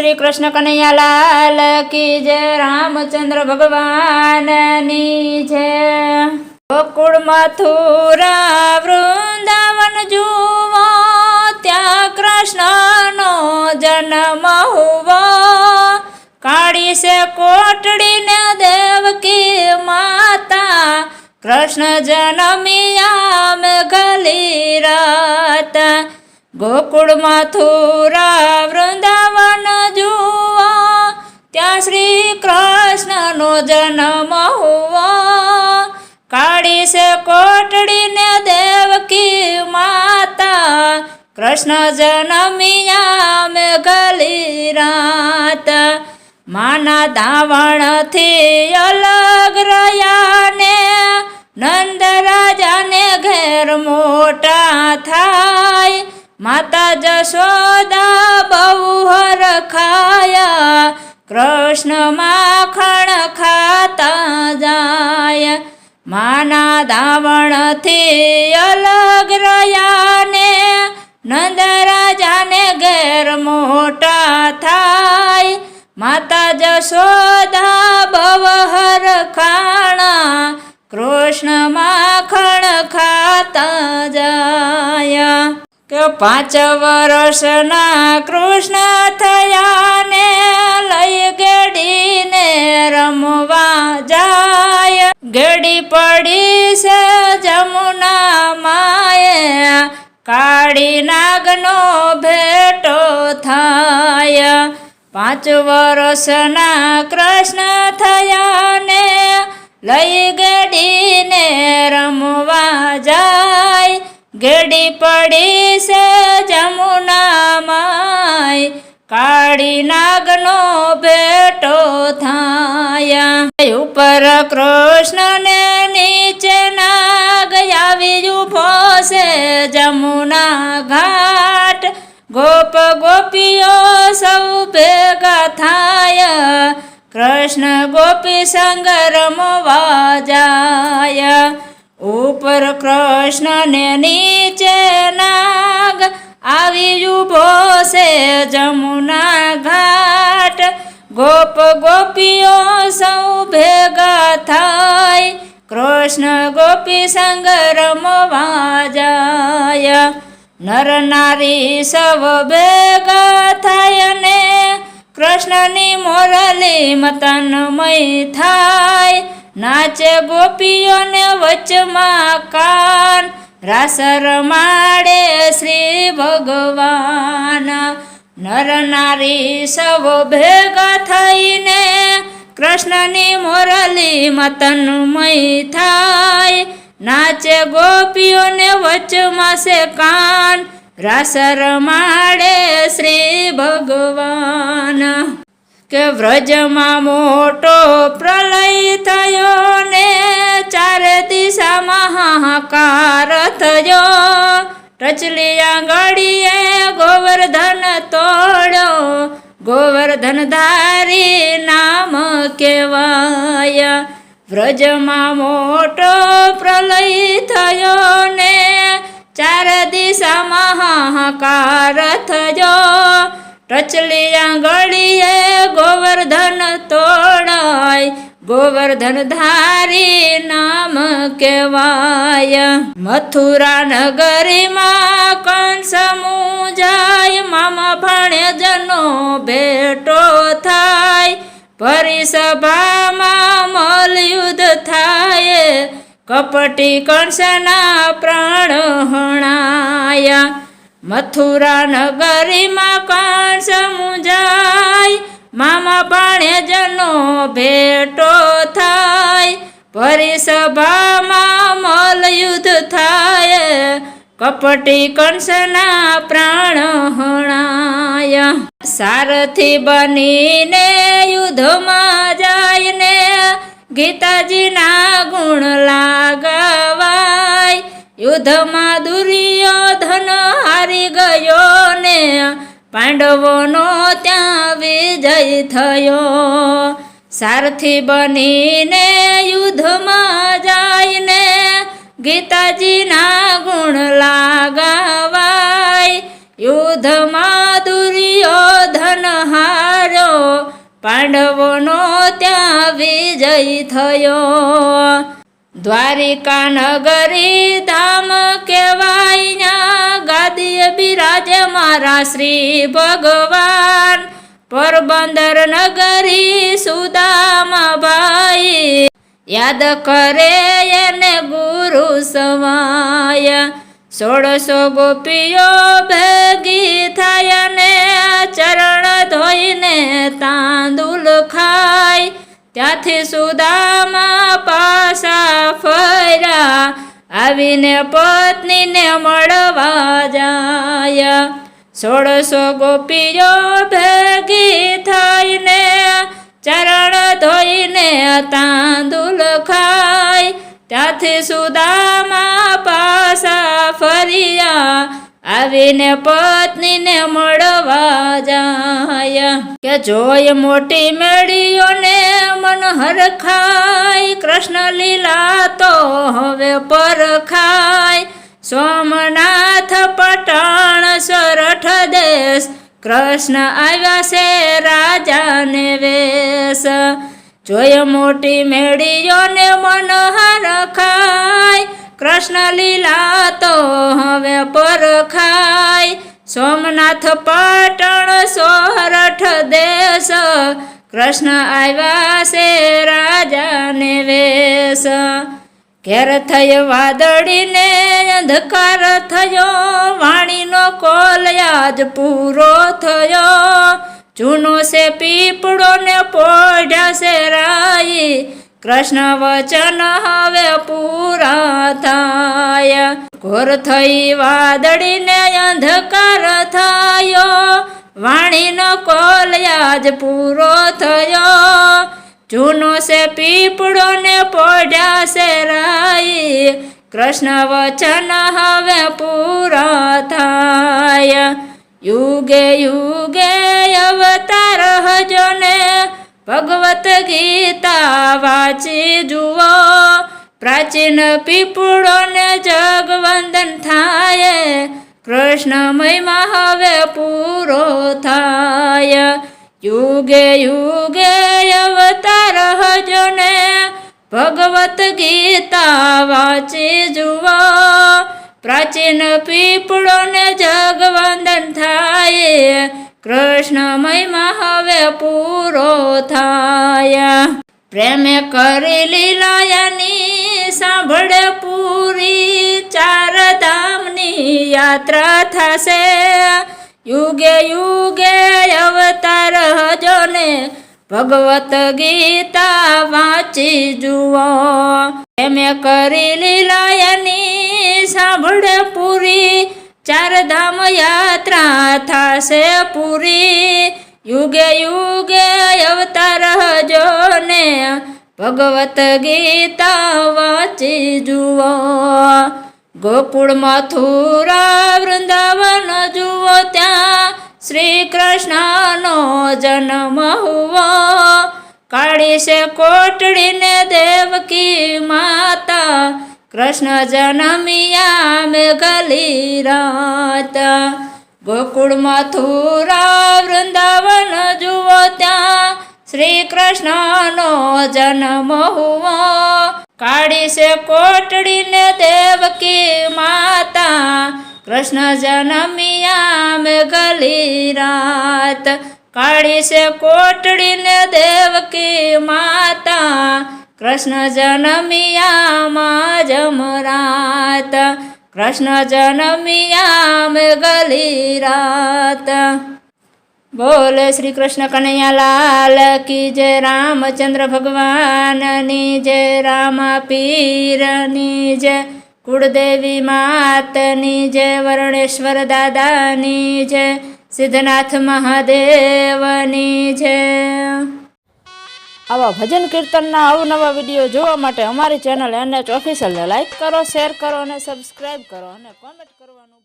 श्री कृष्ण कन्हैया लाल की जय। रामचंद्र भगवान नी जय। गोकुळ मथुरा वृंदावन जुवो, त्या कृष्ण नो जन्म हुवो। काढ़ी से कोटड़ी ने देवकी माता, कृष्ण जन्मिया मेघली रात। गोकुळ मथुरा वृंदावन जुवो, त्या श्री कृष्ण नो जन्म हुवो। काढ़ी से कोटड़ी ने देवकी माता, कृष्ण जन्मिया मेघली रात। माना धावण थी अलग रया ने, नंद राजा ने घेर मोटा थाय। माता जशोदा बहु हरखाया, कृष्ण माखण खाता जाय। माना धावण थी अलग रया ने, नंद राजा ने घेर मोटा थाय। माता जशोदा बहु हरखाणा, कृष्ण माखण खाता जाय। के 5 वर्षना कृष्ण थया ने, लई गेड़ी ने रमवा जाय। गेड़ी पड़ी से जमुना माए, काળી नागनो भेटो थाय। 5 वर्षना कृष्ण थया ने, लई गेड़ी ने रमवा जाय। गेड़ी पड़ी से जमुना माय, काળી नागनो भेटो थाय। ऊपर कृष्ण ने नीचे नाग, आवी उभो से जमुना घाट। गोप गोपीओ सौ भेगा थाय, कृष्ण गोपी संग रमवा जाय। ऊपर कृष्ण ने नीचे नाग, आवी उभो से जमुना घाट। गोप गोपीओ सौ भेगा थाय, कृष्ण गोपी संग रमवा जाय। नर नारी सब भेगा थाय ने, कृष्णनी मोरली मतनमय थाय। नाचे गोपीओ ने वचमा कान, रास रमाड़े श्री भगवान। नर नारी सब भेगा थईने, कृष्णनी मोरली मतनमय थाय। नाचे गोपीओ ने वचमा से कान, रास रमाड़े श्री भगवान। के व्रजमा मोटो प्रलय थयो ने, 4 दिशा हाहाकार थयो। टचली आंगळीए गोवर्धन तोड़ो, गोवर्धन धारी नाम केवाय। व्रजमा मोटो प्रलय थयो ने, 4 दिशा हाहाकार थयो। टचली आंगळीए गोवर्धन तोड़ाय, गोवर्धन धारी नाम केवाय। मथुरा नगरी मां कंस मुंजाय, मामा भाणेजनो भेटो थाय। परिसभा मां मल्लयुद्ध थाय, कपटी कंसना प्राण हणाय। मथुरा नगरी मां कंस मुंजाय, मामा भाणेजनो भेटो थाय। परिसभा मां मल्लयुद्ध थाय, कपटी कंसना प्राण हणाय। सारथी बनीने युद्ध में जाय ने, गीताजी ना गुण लगावाय। युद्ध में दुर्योधन हारी गयो ने, પાંડવોનો ત્યાં વિજય થયો। સારથી બનીને યુદ્ધમાં જાયને, ગીતાજીના ગુણ લાગાવાય। યુદ્ધમાં દુર્યોધન હાર પાંડવોનો ત્યાં વિજય થયો. દ્વારિકા નગરી ધામ કહેવાય, ગાદીએ બિરાજે મારા શ્રી ભગવાન. પોરબંદર નગરી સુદામા ભાઈ, યાદ કરે એને ગુરુ સવાય. 1600 ગોપીઓ ભેગી થાય ને ચરણ ધોઈને તાંદુલ ખાય. ત્યાંથી સુદામા પાછા ફર્યા, આવીને પત્નીને મળવા જાય. 1600 ગોપીઓ ભેગી થઈને ચરણ ધોઈને તાંદુલ ખાય. ત્યાંથી સુદામા પાછા ફર્યા, આવીને પત્નીને મળવા જાય. કે જોઈ મોટી મેળીઓને મન હરખાય, કૃષ્ણ લીલા તો હવે પરખાય. સોમનાથ પટણ સોરઠ દેશ, કૃષ્ણ આવ્યા છે રાજાને વેશ. જોઈ મોટી મેળીઓને મન હરખાય, કૃષ્ણ લીલા તો હવે પરખાય. સોમનાથ પટણ સોરઠ દેશ, કૃષ્ણ આવ્યા છે રાજાને વેશ. ઘેર થયો વાદળીને અંધકાર થયો, વાણીનો કોલ આજ પૂરો થયો. જૂનો છે પીપળો ને પોઢ્યા છે રાઈ, કૃષ્ણ વચન હવે પૂરા થાય. ઘોર થઈ વાદળીને અંધકાર થયો, વાણીનો કોલ આજ પૂરો થયો. જૂનો છે પીપળો ને પોઢ્યા છે રાઈ, કૃષ્ણ વચન હવે પૂરા થાય. યુગે યુગે અવતાર હજો ને ભગવત ગીતા વાંચી જુઓ. પ્રાચીન પીપળો ને જગવંદન થાય, કૃષ્ણ મહિમા હવે પૂરો થાય. યુગે યુગે અવતાર હજો ને ભગવત ગીતા વાંચી જુઓ. પ્રાચીન પીપળો ને જગવંદન થાય, કૃષ્ણ મહિમા હવે પૂરો થાય. પ્રેમે કરી લીલાયાની સાંભળે પૂરી, 4 ધામની યાત્રા થશે. યુગે યુગે અવતાર હજો ને ભગવત ગીતા વાંચી જુઓ. પ્રેમે કરી લીલાયાની સાંભળે પૂરી, 4 ધામ યાત્રા થશે પૂરી. યુગે યુગે અવતાર હજો ને ભગવત ગીતા વાંચી જુઓ. ગોકુળ મથુરા વૃંદાવન જુઓ, ત્યાં શ્રી કૃષ્ણનો જન્મ હુવો. કાળી છે કોટડીને દેવકી માતા, કૃષ્ણ જન્મિયા મેઘલી રાત. ગોકુળ મથુરા વૃંદાવન જુઓ, ત્યાં શ્રી કૃષ્ણનો જન્મ હુવો. કાળી છે કોટડીને દેવકી માતા, કૃષ્ણ જન્મિયા મેઘલી રાત. કાળી છે કોટડીને દેવકી માતા, કૃષ્ણ જન્મિયા માં જમરાત. કૃષ્ણ જન્મિયા મેઘલી રાત. બોલે શ્રી કૃષ્ણ કનૈયા લાલ કી જય. રામચંદ્ર ભગવાનની જય. રામા પીરની જય. કુળદેવી માતની જય. વર્ણેશ્વર દાદાની જય. સિદ્ધનાથ મહાદેવની જય. આવા ભજન કીર્તનના અવનવા વિડીયો જોવા માટે અમારી ચેનલ NH ઓફિશિયલને લાઈક કરો, શેર કરો અને સબસ્ક્રાઈબ કરો અને કોમેન્ટ કરવાનું